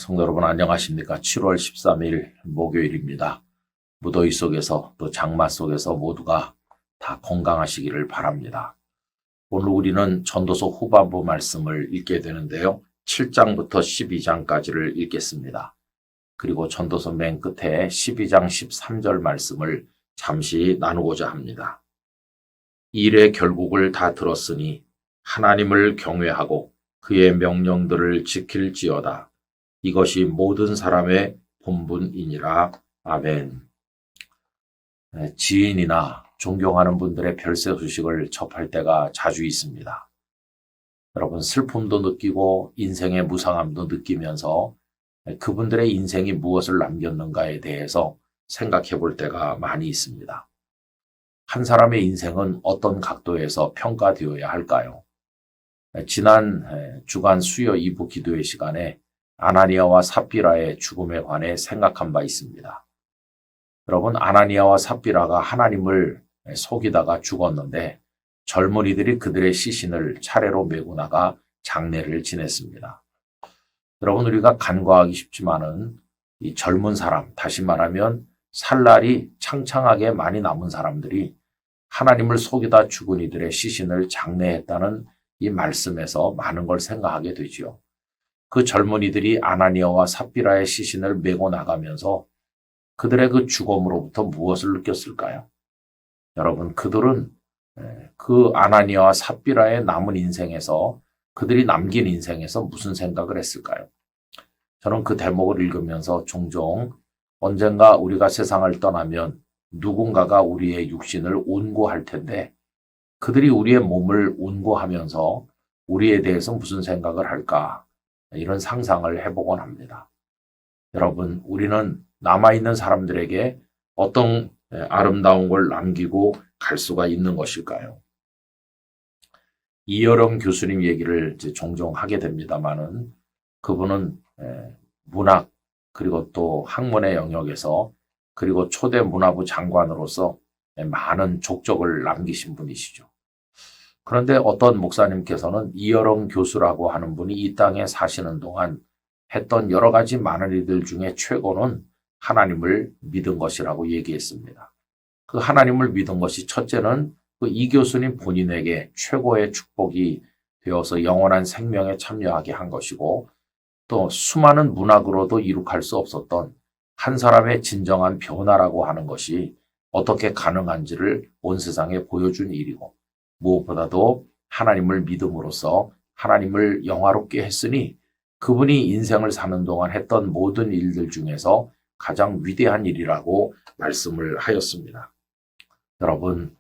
성도 여러분 안녕하십니까? 7월 13일 목요일입니다. 무더위 속에서 또 장마 속에서 모두가 다 건강하시기를 바랍니다. 오늘 우리는 전도서 후반부 말씀을 읽게 되는데요. 7장부터 12장까지를 읽겠습니다. 그리고 전도서 맨 끝에 12장 13절 말씀을 잠시 나누고자 합니다. 일의 결국을 다 들었으니 하나님을 경외하고 그의 명령들을 지킬지어다. 이것이 모든 사람의 본분이니라. 아멘. 지인이나 존경하는 분들의 별세 소식을 접할 때가 자주 있습니다. 여러분 슬픔도 느끼고 인생의 무상함도 느끼면서 그분들의 인생이 무엇을 남겼는가에 대해서 생각해 볼 때가 많이 있습니다. 한 사람의 인생은 어떤 각도에서 평가되어야 할까요? 지난 주간 수요 2부 기도회 시간에 아나니아와 삽비라의 죽음에 관해 생각한 바 있습니다. 여러분, 아나니아와 삽비라가 하나님을 속이다가 죽었는데 젊은이들이 그들의 시신을 차례로 메고 나가 장례를 지냈습니다. 여러분, 우리가 간과하기 쉽지만은 이 젊은 사람, 다시 말하면 살 날이 창창하게 많이 남은 사람들이 하나님을 속이다 죽은 이들의 시신을 장례했다는 이 말씀에서 많은 걸 생각하게 되지요. 그 젊은이들이 아나니아와 삽비라의 시신을 메고 나가면서 그들의 그 죽음으로부터 무엇을 느꼈을까요? 여러분, 그들은 그 아나니아와 삽비라의 남은 인생에서 그들이 남긴 인생에서 무슨 생각을 했을까요? 저는 그 대목을 읽으면서 종종 언젠가 우리가 세상을 떠나면 누군가가 우리의 육신을 온고할 텐데 그들이 우리의 몸을 온고하면서 우리에 대해서 무슨 생각을 할까? 이런 상상을 해보곤 합니다. 여러분, 우리는 남아있는 사람들에게 어떤 아름다운 걸 남기고 갈 수가 있는 것일까요? 이여령 교수님 얘기를 이제 종종 하게 됩니다만은 그분은 문학 그리고 또 학문의 영역에서 그리고 초대 문화부 장관으로서 많은 족적을 남기신 분이시죠. 그런데 어떤 목사님께서는 이여령 교수라고 하는 분이 이 땅에 사시는 동안 했던 여러 가지 많은 일들 중에 최고는 하나님을 믿은 것이라고 얘기했습니다. 그 하나님을 믿은 것이 첫째는 그 이 교수님 본인에게 최고의 축복이 되어서 영원한 생명에 참여하게 한 것이고 또 수많은 문학으로도 이룩할 수 없었던 한 사람의 진정한 변화라고 하는 것이 어떻게 가능한지를 온 세상에 보여준 일이고 무엇보다도 하나님을 믿음으로써 하나님을 영화롭게 했으니 그분이 인생을 사는 동안 했던 모든 일들 중에서 가장 위대한 일이라고 말씀을 하였습니다. 여러분,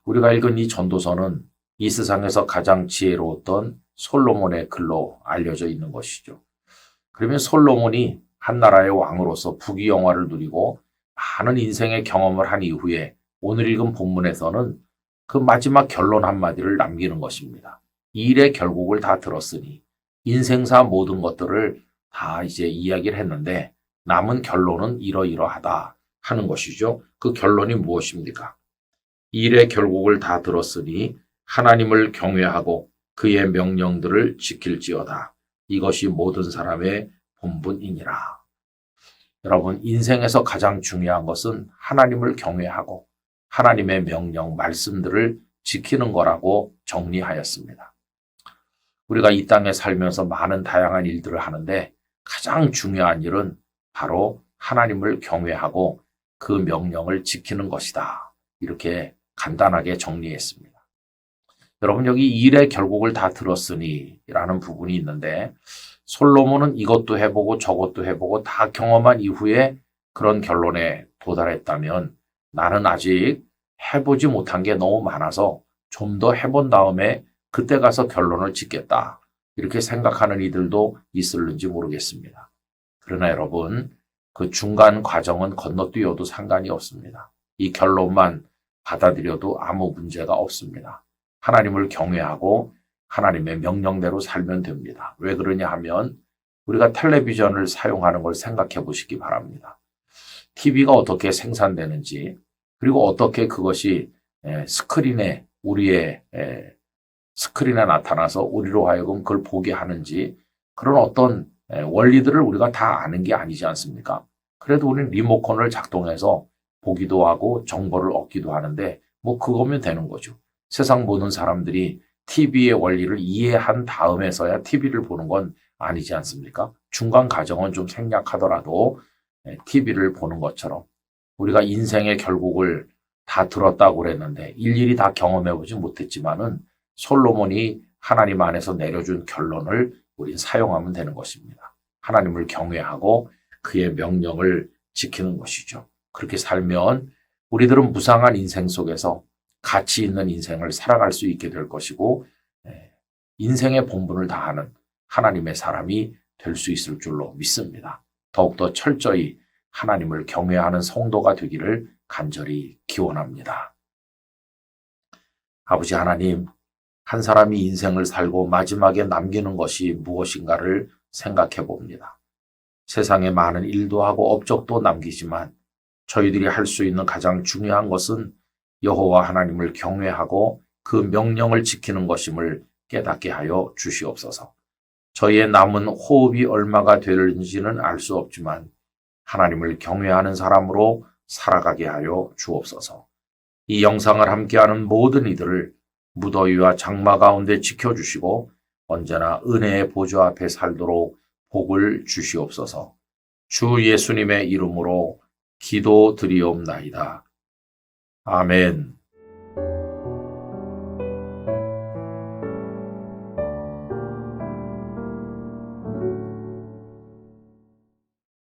우리가 읽은 이 전도서는 이 세상에서 가장 지혜로웠던 솔로몬의 글로 알려져 있는 것이죠. 그러면 솔로몬이 한 나라의 왕으로서 부귀영화를 누리고 많은 인생의 경험을 한 이후에 오늘 읽은 본문에서는 그 마지막 결론 한마디를 남기는 것입니다. 일의 결국을 다 들었으니 인생사 모든 것들을 다 이제 이야기를 했는데 남은 결론은 이러이러하다 하는 것이죠. 그 결론이 무엇입니까? 일의 결국을 다 들었으니 하나님을 경외하고 그의 명령들을 지킬지어다. 이것이 모든 사람의 본분이니라. 여러분, 인생에서 가장 중요한 것은 하나님을 경외하고 하나님의 명령, 말씀들을 지키는 거라고 정리하였습니다. 우리가 이 땅에 살면서 많은 다양한 일들을 하는데 가장 중요한 일은 바로 하나님을 경외하고 그 명령을 지키는 것이다. 이렇게 간단하게 정리했습니다. 여러분, 여기 일의 결국을 다 들었으니 라는 부분이 있는데 솔로몬은 이것도 해보고 저것도 해보고 다 경험한 이후에 그런 결론에 도달했다면 나는 아직 해보지 못한 게 너무 많아서 좀 더 해본 다음에 그때 가서 결론을 짓겠다. 이렇게 생각하는 이들도 있을는지 모르겠습니다. 그러나 여러분, 그 중간 과정은 건너뛰어도 상관이 없습니다. 이 결론만 받아들여도 아무 문제가 없습니다. 하나님을 경외하고 하나님의 명령대로 살면 됩니다. 왜 그러냐 하면 우리가 텔레비전을 사용하는 걸 생각해 보시기 바랍니다. TV가 어떻게 생산되는지 그리고 어떻게 그것이 스크린에 우리의 스크린에 나타나서 우리로 하여금 그걸 보게 하는지 그런 어떤 원리들을 우리가 다 아는 게 아니지 않습니까? 그래도 우리는 리모컨을 작동해서 보기도 하고 정보를 얻기도 하는데 뭐 그거면 되는 거죠. 세상 모든 사람들이 TV의 원리를 이해한 다음에서야 TV를 보는 건 아니지 않습니까? 중간 과정은 좀 생략하더라도 TV를 보는 것처럼 우리가 인생의 결국을 다 들었다고 그랬는데 일일이 다 경험해보지 못했지만은 솔로몬이 하나님 안에서 내려준 결론을 우린 사용하면 되는 것입니다. 하나님을 경외하고 그의 명령을 지키는 것이죠. 그렇게 살면 우리들은 무상한 인생 속에서 가치 있는 인생을 살아갈 수 있게 될 것이고 인생의 본분을 다하는 하나님의 사람이 될 수 있을 줄로 믿습니다. 더욱더 철저히 하나님을 경외하는 성도가 되기를 간절히 기원합니다. 아버지 하나님, 한 사람이 인생을 살고 마지막에 남기는 것이 무엇인가를 생각해 봅니다. 세상에 많은 일도 하고 업적도 남기지만 저희들이 할 수 있는 가장 중요한 것은 여호와 하나님을 경외하고 그 명령을 지키는 것임을 깨닫게 하여 주시옵소서. 저희의 남은 호흡이 얼마가 되는지는 알 수 없지만 하나님을 경외하는 사람으로 살아가게 하여 주옵소서. 이 영상을 함께하는 모든 이들을 무더위와 장마 가운데 지켜주시고 언제나 은혜의 보좌 앞에 살도록 복을 주시옵소서. 주 예수님의 이름으로 기도드리옵나이다. 아멘.